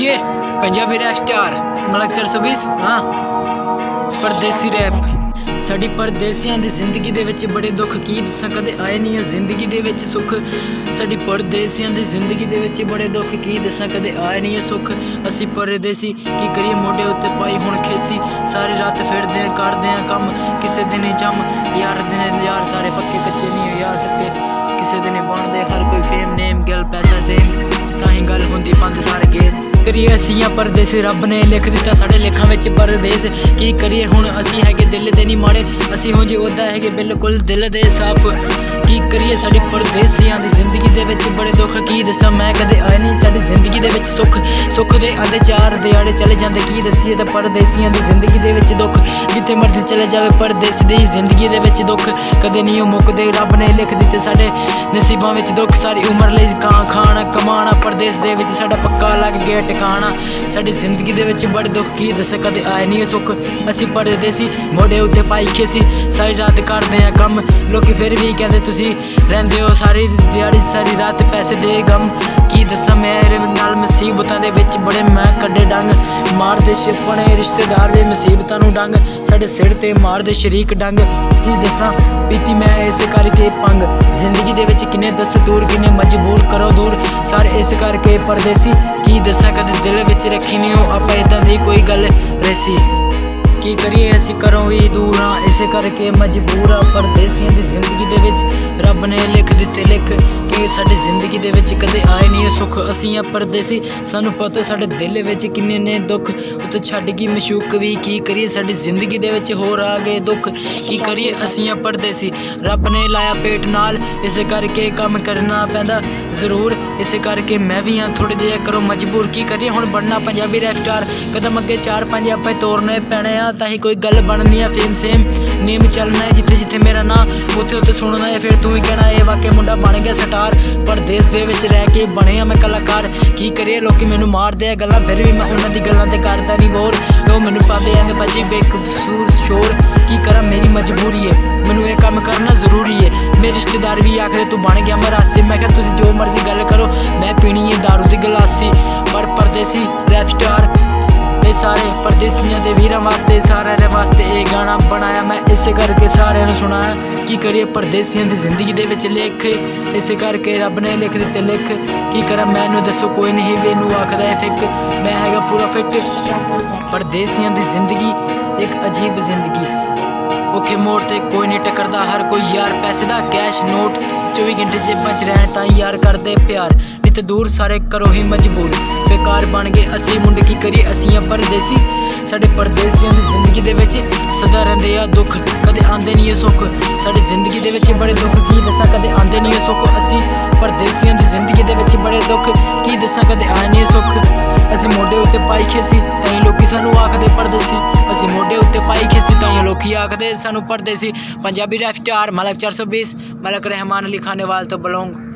ये Punjabi rap star Malak 420 हाँ परदेसी रैप साडी परदेसियां दी जिंदगी दे विच बड़े दुख की दसां कदे आए नहीं है जिंदगी दे विच सुख साडी परदेसियां दी जिंदगी दे विच बड़े दुख की दसां कदे आए नहीं है सुख असी परदेसी की करिए मोढे उत्ते पाई हुण खेसी सारी रात फिरदे करदे कम किसे दिन जम यार दिन यार सारे पक्के कच्चे नहीं हो यार सके किसे दिन बनदे हर कोई फेम नेम गल पैसा सेम ताही गल हुंदी बंद सारे गेम करिए असी परदेस रब ने लिख दिता साढ़े लेखां विच परदेस की करिए हुण असी हैगे दिल दे नहीं माड़े असी हो जी उदा हैगे बिल्कुल दिल दे साफ की करिए साडी परदेसियां दी जिंदगी दे विच बड़े दुख की दसां मैं कदे आए नहीं साडी जिंदगी दे विच सुख सुख दे आंदे चार दिहाड़े चले जांदे की दसीए ते परदेसियां दी जिंदगी दे विच दुख जिथे मर्जी चले जावे परदेस दी जिंदगी दे विच दुख कदे नहीं मुकदे रब ने लिख दिते साडे नसीबां विच दुख सारी उम्र लई खाना कमाना परदेस दे विच साडा पक्का लग गया टिकाना साडी जिंदगी दे विच बड़े दुख की दस कदे आए नहीं सुख असी परदेसी मोढे उत्ते पाई खेसी सारी रात करदे आ कम लोकी फिर भी कहंदे तुसी रहिंदे हो सारी दिहाड़ी सारी रात पैसे दे गम की दसां मेरे नाल मुसीबतां दे विच बड़े मैं कड्डे डंग मारदे छिपणे रिश्तेदार दे मुसीबतां नूं डंग साडे सिर ते मारदे शरीक डंग की दसां पीती मैं इस करके पंग जिंदगी दे विच किन्ने दस्तूर किन्ने मजबूर करो दूर सारे इस करके परदेसी की दसां कदे दिल विच रखी नहीं हो आपां इदां दी कोई गल रैसी की करिए असी करों भी दूर हाँ इस करके मजबूर हाँ परदेसियां दी जिंदगी दे विच रब ने लिख दिते लिख कि साडी जिंदगी दे विच कदे आए नहीं सुख असी हाँ परदेसी सानू पता साडे दिल विच किन्ने ने दुख उत्ते छड्ड गई मशूक भी की करिए साडी जिंदगी दे विच होर आ गए दुख की करिए असी हाँ परदेसी रब ने लाया पेट नाल इस करके काम करना पैंदा जरूर इस करके मैं भी हाँ थोड़े जिहा करो मजबूर की करिए हुण बनना पंजाबी रैप स्टार कदम अगे 4-5 आपां तोड़ने पैणे आ ताही कोई गल बननी है फेम सेम नेम चलना है जिथे जिथे मेरा नाम उत्थे उत्थे सुनना है फिर तू ही कहना है वाकई मुंडा बन गया स्टार परदेस दे विच रह के बने मैं कलाकार की करिए लोकी मैनू मारदे आ गल्लां फिर भी मैं उन्हां दी गल्लां ते करदा नहीं बोर लोग मैनू पाते आंदे भाजी बेकसूर शोर की करा मेरी मजबूरी है मैनू ये काम करना जरूरी है मेरे रिश्तेदार भी आखदे तू बन गया मरासी मैं कहा तुसीं जो मर्जी गल करो मैं पीनी है दारू दी गलासी पर परदेसी रैप स्टार ये सारे परदेसियां दे वीरां वास्ते सारे दे वास्ते ये गाना बनाया मैं इस करके सारे नूं सुनाया की करिए परदेसियां दी जिंदगी दे विच लिख इस करके रब ने लिख दिते लिख की करा मैनू दसो कोई नहीं वेनू आखदा है फिक मैं हैगा पूरा फिट परदेसियां दी जिंदगी एक अजीब जिंदगी औखे मोड़ ते कोई नहीं टकरदा हर कोई यार पैसे दा कैश नोट 24 घंटे जेबां च रहण तां यार करदे प्यार नित दूर सारे करो ही मजबूर बेकार बन गए असी मुंडे की करिए असी हाँ परदेसी साडे परदेसियां दी जिंदगी दे विच सदा रहिंदे आ दुख कदे आंदे नहीं सुख साडी जिंदगी दे विच बड़े दुख की दसां कदे आंदे नहीं सुख असी परदेसियां दी जिंदगी दे विच बड़े दुख की दसां कदे आए नहीं सुख असी मोढे उत्ते पाई खेसी ताईं लोकी सानू आखदे परदेसी असी मोढे उत्ते पाई खेसी ताईं लोकी आखदे सानू परदेसी पंजाबी रैप स्टार मलक 420 मलक रहमान अली खानेवाल तो बलोंग।